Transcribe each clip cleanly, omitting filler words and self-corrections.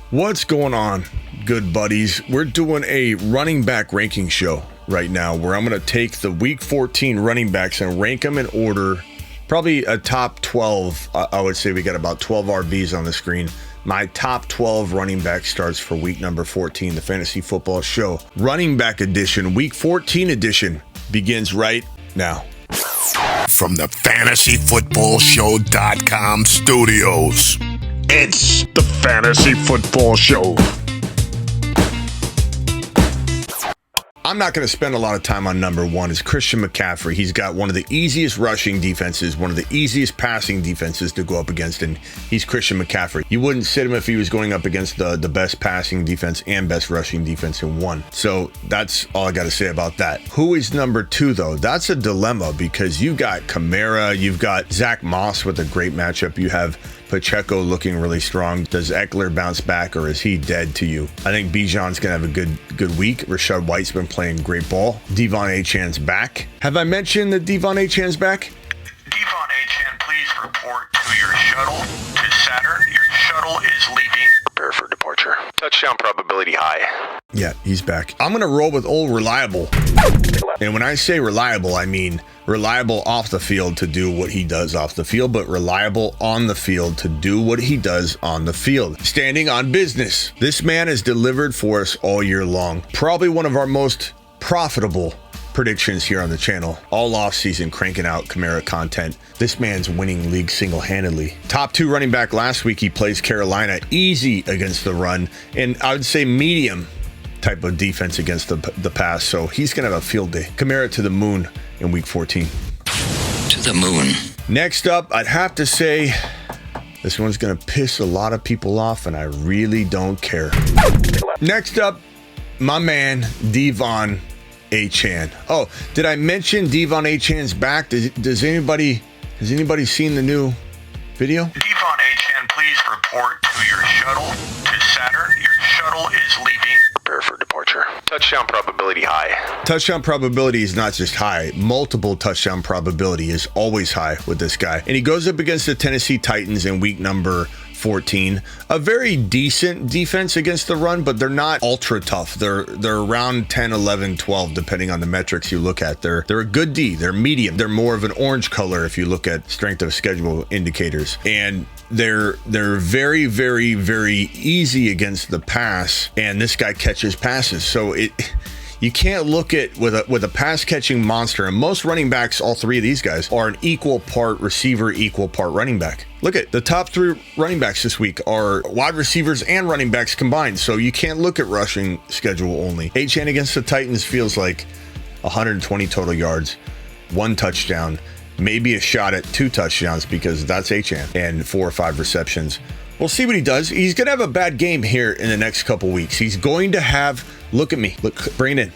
What's going on, good buddies? We're doing a running back ranking show right now where I'm going to take the week 14 running backs and rank them in order, probably a top 12. I would say we got about 12 RBs on the screen. My top 12 running back starts for week number 14, the Fantasy Football Show. Running back edition, week 14 edition begins right now. From the FantasyFootballShow.com studios, it's the Fantasy Football Show. I'm not going to spend a lot of time on number one. Is Christian McCaffrey. He's got one of the easiest rushing defenses, one of the easiest passing defenses to go up against, and he's Christian McCaffrey. You wouldn't sit him if he was going up against the best passing defense and best rushing defense in one. So that's all I got to say about that. Who is number two, though? That's a dilemma because you've got Kamara, you've got Zach Moss with a great matchup. You have Pacheco looking really strong. Does Eckler bounce back, or is he dead to you? I think Bijan's going to have a good week. Rashad White's been playing great ball. Devon Achane's back. Have I mentioned that Devon Achane's back? Devon Achane, please report to your shuttle to Saturn. Your shuttle is leaving. Prepare for departure. Touchdown probability high. Yeah, he's back. I'm going to roll with old reliable. And when I say reliable, I mean reliable off the field to do what he does off the field, but reliable on the field to do what he does on the field. Standing on business. This man has delivered for us all year long. Probably one of our most profitable predictions here on the channel. All offseason cranking out Kamara content. This man's winning league single-handedly. Top two running back last week. He plays Carolina. Easy against the run. And I would say medium type of defense against the pass. So he's going to have a field day. Kamara to the moon in week 14. To the moon. Next up, I'd have to say this one's going to piss a lot of people off, and I really don't care. Next up, my man, Devon Achane. Oh, did I mention Devon Achane's back? Has anybody seen the new video? Devon Achane, please report to your shuttle to Saturn. Your shuttle is leaving. Prepare for departure. Touchdown probability high. Touchdown probability is not just high. Multiple touchdown probability is always high with this guy. And he goes up against the Tennessee Titans in week number 14. A very decent defense against the run, but they're not ultra tough. They're around 10, 11, 12, depending on the metrics you look at. They're a good D. They're medium. They're more of an orange color if you look at strength of schedule indicators. And they're very, very, very easy against the pass, and this guy catches passes. So you can't look at with a pass catching monster. And most running backs, all three of these guys, are an equal part receiver, equal part running back. Look at the top three running backs this week are wide receivers and running backs combined. So you can't look at rushing schedule only. Achane against the Titans feels like 120 total yards, 1 touchdown, maybe a shot at 2 touchdowns because that's Achane, and 4 or 5 receptions. We'll see what he does. He's going to have a bad game here in the next couple weeks. He's going to have, look at me, look, bring it in.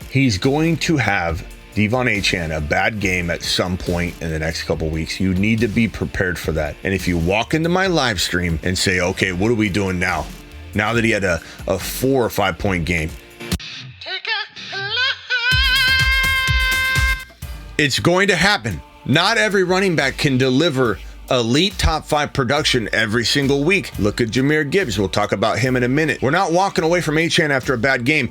He's going to have Devon Achane a bad game at some point in the next couple weeks. You need to be prepared for that. And if you walk into my live stream and say, okay, what are we doing now? Now that he had a 4 or 5 point game. It's going to happen. Not every running back can deliver elite top 5 production every single week. Look at Jahmyr Gibbs. We'll talk about him in a minute. We're not walking away from Achane after a bad game.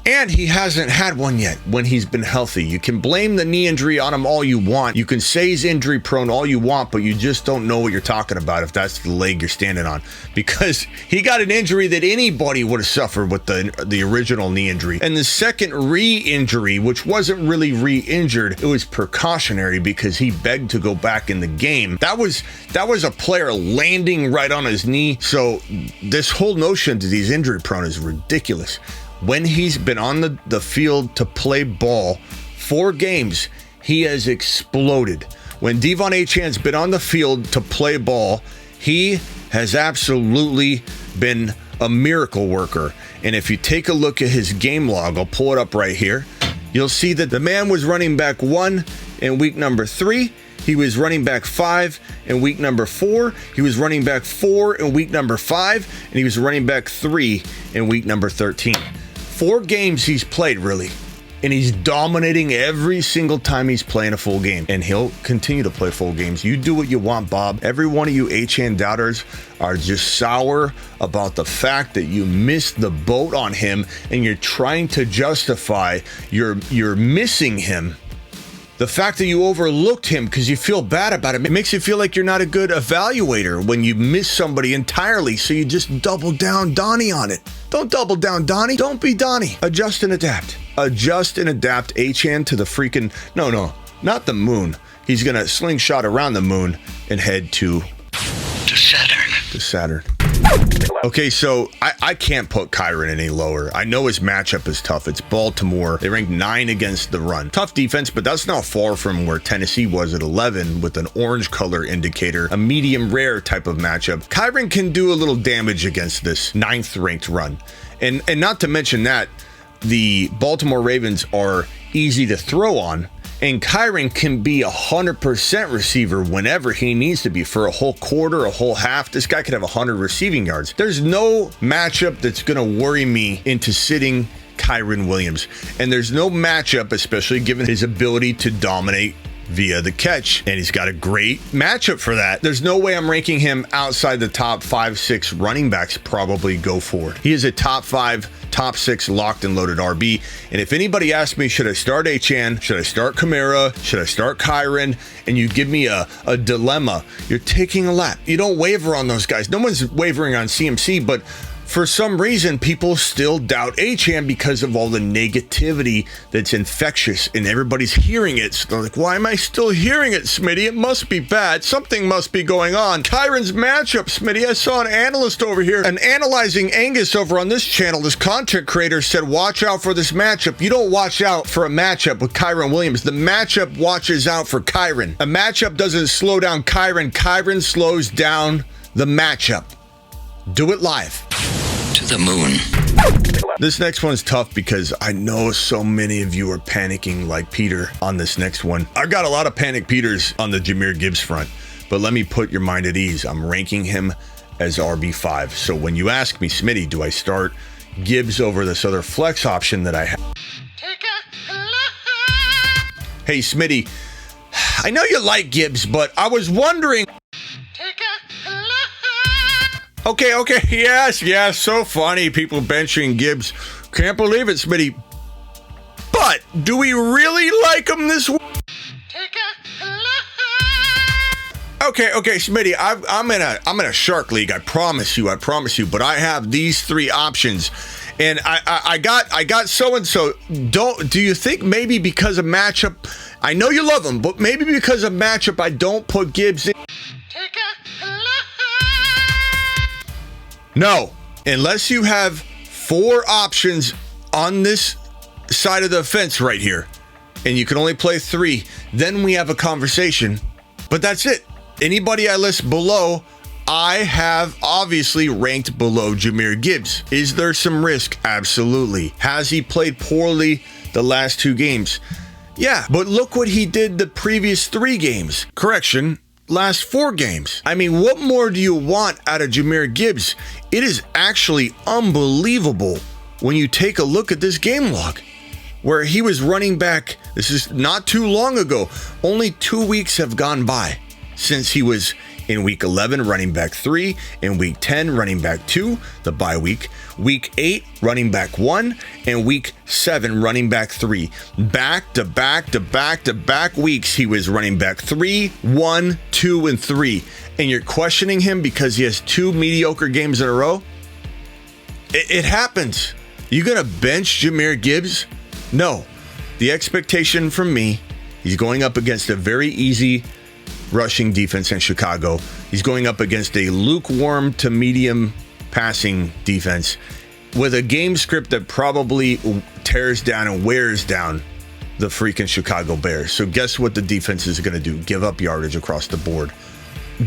And he hasn't had one yet when he's been healthy. You can blame the knee injury on him all you want. You can say he's injury prone all you want, but you just don't know what you're talking about if that's the leg you're standing on. Because he got an injury that anybody would have suffered with the original knee injury. And the second re-injury, which wasn't really re-injured, it was precautionary because he begged to go back in the game. That was a player landing right on his knee. So this whole notion that he's injury prone is ridiculous. When he's been on the field to play ball 4 games, he has exploded. When Devon Achane's been on the field to play ball, he has absolutely been a miracle worker. And if you take a look at his game log, I'll pull it up right here. You'll see that the man was running back 1 in week number 3. He was running back 5 in week number 4. He was running back 4 in week number 5. And he was running back 3 in week number 13. 4 games he's played, really. and he's dominating every single time he's playing a full game, and he'll continue to play full games. You do what you want, Bob. Every one of you Achane doubters are just sour about the fact that you missed the boat on him, and you're trying to justify you're missing him. The fact that you overlooked him because you feel bad about it, it makes you feel like you're not a good evaluator when you miss somebody entirely, so you just double down Donnie on it. Don't double down Donnie. Don't be Donnie. Adjust and adapt. Adjust and adapt Achane to the freaking... No, not the moon. He's going to slingshot around the moon and head to Saturn. Okay, so I can't put Kyren any lower. I know his matchup is tough. It's Baltimore. They ranked 9 against the run. Tough defense, but that's not far from where Tennessee was at 11 with an orange color indicator, a medium rare type of matchup. Kyren can do a little damage against this 9th ranked run. And not to mention that the Baltimore Ravens are easy to throw on. And Kyren can be 100% receiver whenever he needs to be for a whole quarter, a whole half. This guy could have 100 receiving yards. There's no matchup that's going to worry me into sitting Kyren Williams. And there's no matchup, especially given his ability to dominate via the catch. And he's got a great matchup for that. There's no way I'm ranking him outside the top 5-6 running backs probably go forward. He is a top 5, top 6 locked and loaded RB. And if anybody asks me, should I start Achane? Should I start Kamara? Should I start Kyren? And you give me a dilemma, you're taking a lap. You don't waver on those guys. No one's wavering on CMC, but for some reason, people still doubt Achane because of all the negativity that's infectious and everybody's hearing it. So they're like, why am I still hearing it, Smitty? It must be bad. Something must be going on. Kyren's matchup, Smitty. I saw an analyst over here, an analyzing Angus over on this channel, this content creator said, watch out for this matchup. You don't watch out for a matchup with Kyren Williams. The matchup watches out for Kyren. A matchup doesn't slow down Kyren. Kyren slows down the matchup. Do it live. To the moon. This next one's tough because I know so many of you are panicking like Peter on this next one. I got a lot of panic Peters on the Jahmyr Gibbs front, but let me put your mind at ease. I'm ranking him as RB5. So when you ask me, Smitty, do I start Gibbs over this other flex option that I have? Hey, Smitty, I know you like Gibbs, but I was wondering... Okay, yes, so funny, people benching Gibbs. Can't believe it, Smitty. But, do we really like him this week? Okay, Smitty, I'm in a shark league, I promise you, but I have these 3 options. And I got so-and-so. Do you think maybe because of matchup, I know you love him, but maybe because of matchup, I don't put Gibbs in? No, unless you have 4 options on this side of the fence right here, and you can only play 3, then we have a conversation. But that's it. Anybody I list below, I have obviously ranked below Jahmyr Gibbs. Is there some risk? Absolutely. Has he played poorly the last 2 games? Yeah, but look what he did the previous 3 games. Correction. Last 4 games. I mean, what more do you want out of Jahmyr Gibbs? It is actually unbelievable when you take a look at this game log where he was running back. This is not too long ago. Only 2 weeks have gone by since he was in week 11 running back 3, in week 10 running back 2, the bye week 8 running back 1, and week 7 running back 3. Back to back weeks he was running back 3, 1, 2, and 3. And you're questioning him because he has 2 mediocre games in a row? It happens. You gonna bench Jahmyr Gibbs? No. The expectation from me, he's going up against a very easy rushing defense in Chicago. He's going up against a lukewarm to medium passing defense with a game script that probably tears down and wears down the freaking Chicago Bears. So guess what the defense is going to do? Give up yardage across the board.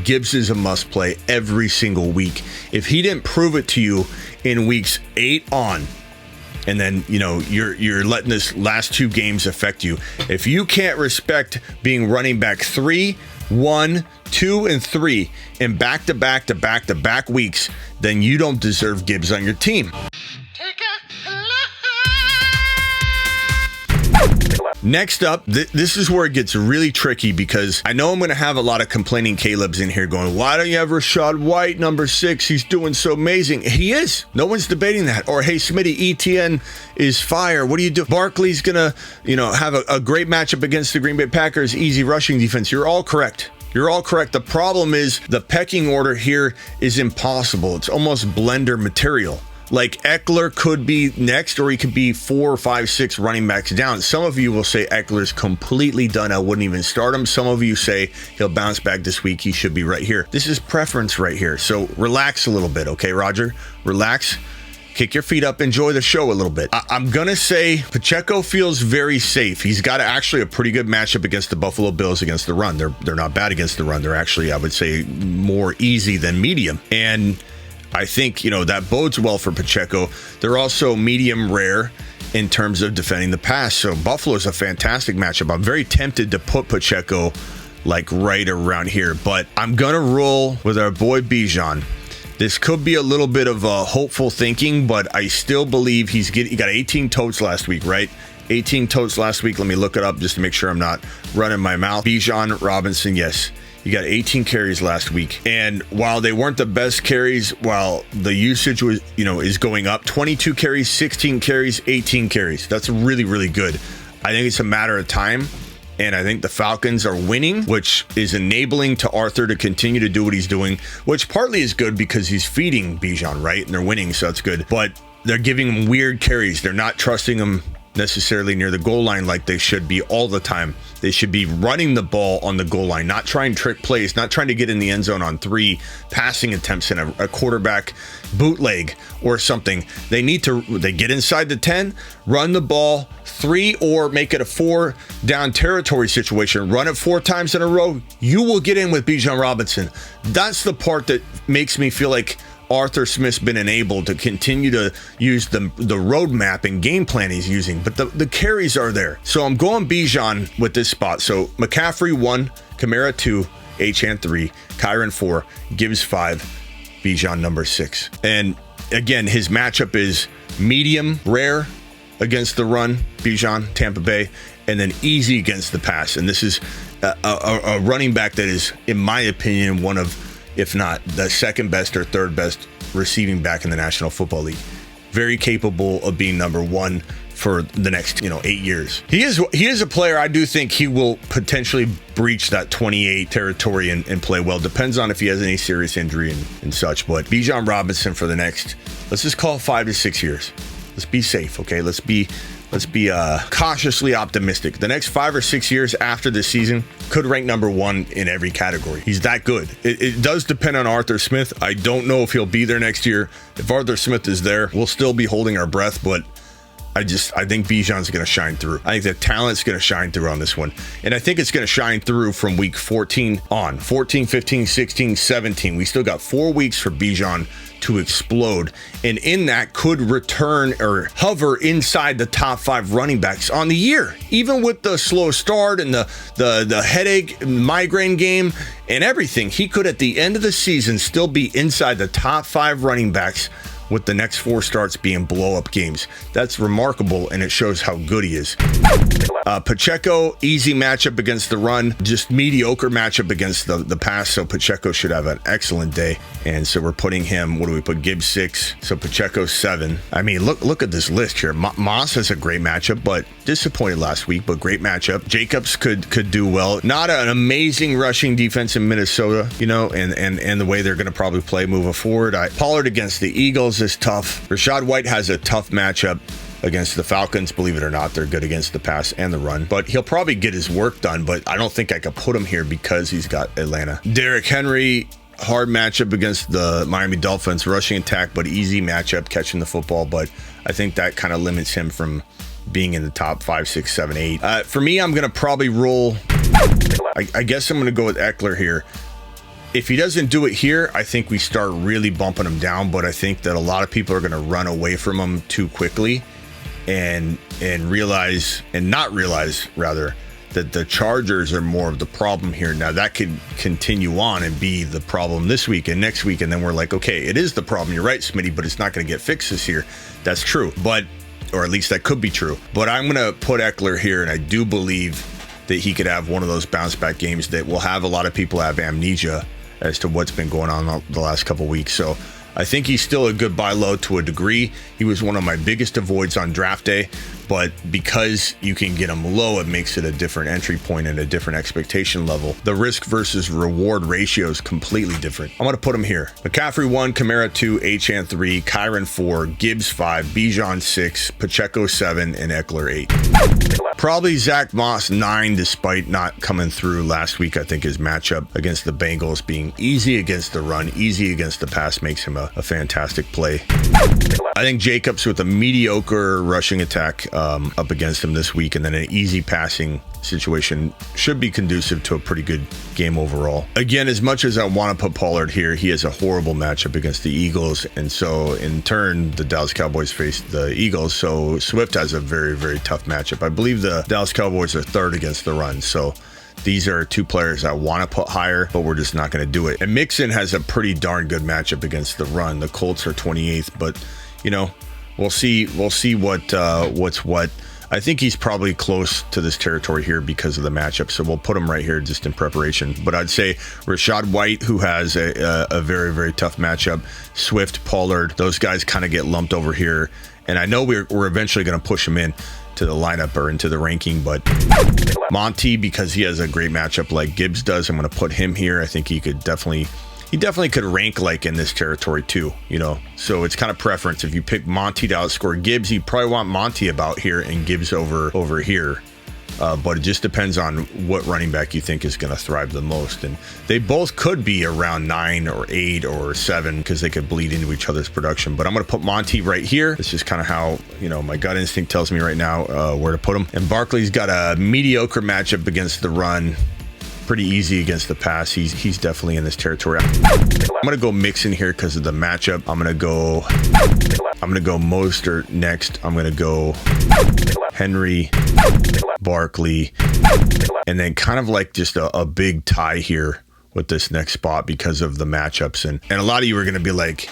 Gibbs is a must play every single week. If he didn't prove it to you in weeks 8 on, and then, you're letting this last 2 games affect you. If you can't respect being running back 3, 1, 2, and 3 in back-to-back weeks, then you don't deserve Gibbs on your team. Next up, this is where it gets really tricky because I know I'm going to have a lot of complaining Caleb's in here going, why don't you have Rachaad White, number 6? He's doing so amazing. He is. No one's debating that. Or, hey, Smitty, ETN is fire. What do you do? Barkley's going to, have a great matchup against the Green Bay Packers, easy rushing defense. You're all correct. You're all correct. The problem is the pecking order here is impossible. It's almost blender material. Like Eckler could be next, or he could be 4, 5, 6 running backs down. Some of you will say Eckler's completely done. I wouldn't even start him. Some of you say he'll bounce back this week. He should be right here. This is preference right here. So relax a little bit, okay, Roger? Relax. Kick your feet up. Enjoy the show a little bit. I'm going to say Pacheco feels very safe. He's got actually a pretty good matchup against the Buffalo Bills against the run. They're not bad against the run. They're actually, I would say, more easy than medium. And I think, that bodes well for Pacheco. They're also medium rare in terms of defending the pass. So Buffalo is a fantastic matchup. I'm very tempted to put Pacheco like right around here, but I'm going to roll with our boy Bijan. This could be a little bit of hopeful thinking, but I still believe he got 18 totes last week, right? 18 totes last week. Let me look it up just to make sure I'm not running my mouth. Bijan Robinson, yes. You got 18 carries last week. And while they weren't the best carries, while the usage was, is going up, 22 carries, 16 carries, 18 carries. That's really, really good. I think it's a matter of time. And I think the Falcons are winning, which is enabling to Arthur to continue to do what he's doing, which partly is good because he's feeding Bijan, right? And they're winning, so that's good. But they're giving him weird carries. They're not trusting him necessarily near the goal line like they should be all the time. They should be running the ball on the goal line, not trying trick plays, not trying to get in the end zone on 3 passing attempts in a quarterback bootleg or something. They get inside the 10, run the ball 3, or make it a 4 down territory situation. Run it 4 times in a row. You will get in with Bijan Robinson. That's the part that makes me feel like Arthur Smith's been enabled to continue to use the roadmap and game plan he's using, but the carries are there. So I'm going Bijan with this spot. So McCaffrey 1, Kamara 2, Achane 3, Kyren 4, Gibbs 5, Bijan number 6. And again, his matchup is medium rare against the run, Bijan, Tampa Bay, and then easy against the pass. And this is a running back that is, in my opinion, one of, if not the second best or third best receiving back in the National Football League. Very capable of being number 1 for the next, 8 years. He is a player. I do think he will potentially breach that 28 territory and play well. Depends on if he has any serious injury and such. But Bijan Robinson for the next, let's just call it 5 to 6 years. Let's be safe, okay? Let's be cautiously optimistic. The next 5 or 6 years after this season could rank number 1 in every category. He's that good. It does depend on Arthur Smith. I don't know if he'll be there next year. If Arthur Smith is there, we'll still be holding our breath, but I think Bijan's going to shine through. I think the talent's going to shine through on this one. And I think it's going to shine through from week 14 on. 14, 15, 16, 17. We still got 4 weeks for Bijan to explode. And in that could return or hover inside the top 5 running backs on the year. Even with the slow start and the headache, migraine game and everything, he could at the end of the season still be inside the top 5 running backs, with the next 4 starts being blow-up games. That's remarkable, and it shows how good he is. Pacheco, easy matchup against the run, just mediocre matchup against the pass, so Pacheco should have an excellent day. And so we're putting him, what do we put, Gibbs 6, so Pacheco 7. I mean, look at this list here. Moss has a great matchup, but disappointed last week, but great matchup. Jacobs could do well. Not an amazing rushing defense in Minnesota, and the way they're going to probably play moving forward. Pollard against the Eagles is tough. Rachaad White has a tough matchup against the Falcons. Believe it or not, they're good against the pass and the run, but he'll probably get his work done, but I don't think I could put him here because he's got Atlanta. Derrick Henry, hard matchup against the Miami Dolphins, rushing attack, but easy matchup catching the football, but I think that kind of limits him from being in the top 5, 6, 7, 8. For me, I'm going to probably roll, I guess I'm going to go with Eckler here. If he doesn't do it here, I think we start really bumping him down, but I think that a lot of people are going to run away from him too quickly and not realize that the Chargers are more of the problem here. Now that could continue on and be the problem this week and next week, and then we're like, okay, it is the problem. You're right, Smitty, but it's not going to get fixed this year. That's true. But or at least that could be true. But I'm going to put Eckler here, and I do believe that he could have one of those bounce back games that will have a lot of people have amnesia as to what's been going on the last couple weeks. So I think he's still a good buy low to a degree. He was one of my biggest avoids on draft day, but because you can get him low, it makes it a different entry point and a different expectation level. The risk versus reward ratio is completely different. I'm going to put him here. McCaffrey 1, Kamara 2, Achane 3, Kyren 4, Gibbs 5, Bijan 6, Pacheco 7, and Eckler 8. Probably Zach Moss 9, despite not coming through last week. I think his matchup against the Bengals being easy against the run, easy against the pass makes him a fantastic play. I think Jacobs with a mediocre rushing attack up against him this week, and then an easy passing situation should be conducive to a pretty good game overall. Again, as much as I want to put Pollard here, he has a horrible matchup against the Eagles, and so in turn the Dallas Cowboys face the Eagles, so Swift has a very, very tough matchup. I believe the Dallas Cowboys are third against the run, so these are two players I want to put higher, but we're just not going to do it. And Mixon has a pretty darn good matchup against the run. The Colts are 28th, but you know, we'll see what's what. I think he's probably close to this territory here because of the matchup, so we'll put him right here just in preparation. But I'd say Rachaad White, who has a very, very tough matchup, Swift, Pollard, those guys kind of get lumped over here, and I know we're eventually going to push him in to the lineup or into the ranking, but Monty, because he has a great matchup like Gibbs does, I'm going to put him here. I think he definitely could rank like in this territory too, you know, so it's kind of preference. If you pick Monty to outscore Gibbs, you probably want Monty about here and Gibbs over here. But it just depends on what running back you think is going to thrive the most. And they both could be around 9 or 8 or 7 because they could bleed into each other's production. But I'm going to put Monty right here. It's just kind of how, you know, my gut instinct tells me right now where to put him. And Barkley's got a mediocre matchup against the run. Pretty easy against the pass. He's definitely in this territory. I'm going to go Mixon here because of the matchup. I'm going to go Mostert next. I'm going to go Henry, Barkley, and then kind of like just a big tie here with this next spot because of the matchups. And a lot of you are going to be like,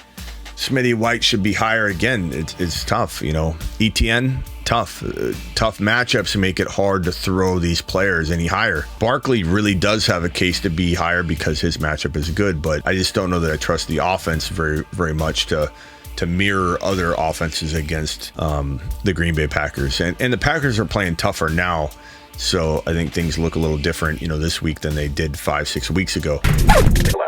Smitty, White should be higher again. It's tough, you know. ETN, tough matchups make it hard to throw these players any higher. Barkley really does have a case to be higher because his matchup is good, but I just don't know that I trust the offense very, very much to mirror other offenses against the Green Bay Packers. And the Packers are playing tougher now, so I think things look a little different, you know, this week than they did 5-6 weeks ago.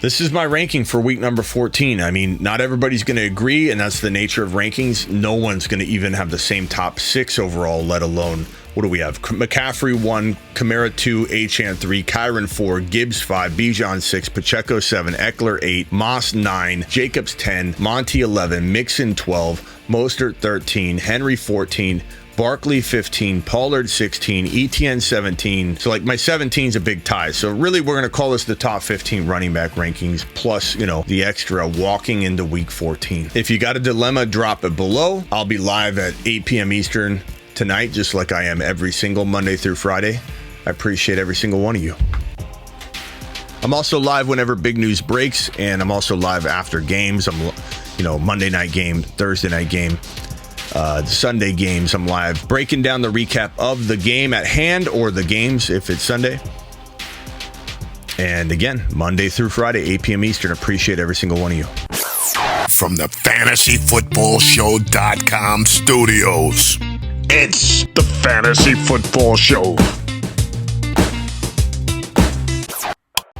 This is my ranking for week number 14. I mean, not everybody's going to agree, and that's the nature of rankings. No one's going to even have the same top 6 overall, let alone, what do we have? McCaffrey 1, Kamara 2, Achane 3, Kyren 4, Gibbs 5, Bijan 6, Pacheco 7, Eckler 8, Moss 9, Jacobs 10, Monty 11, Mixon 12, Mostert 13, Henry 14, Barkley 15, Pollard 16, ETN 17. So like my 17 is a big tie. So really we're going to call this the top 15 running back rankings plus, you know, the extra walking into week 14. If you got a dilemma, drop it below. I'll be live at 8 p.m. Eastern tonight, just like I am every single Monday through Friday. I appreciate every single one of you. I'm also live whenever big news breaks, and I'm also live after games. I'm, you know, Monday night game, Thursday night game. The Sunday games, I'm live breaking down the recap of the game at hand or the games if it's Sunday. And again, Monday through Friday, 8 p.m. Eastern. Appreciate every single one of you. From the FantasyFootballShow.com studios, it's the Fantasy Football Show.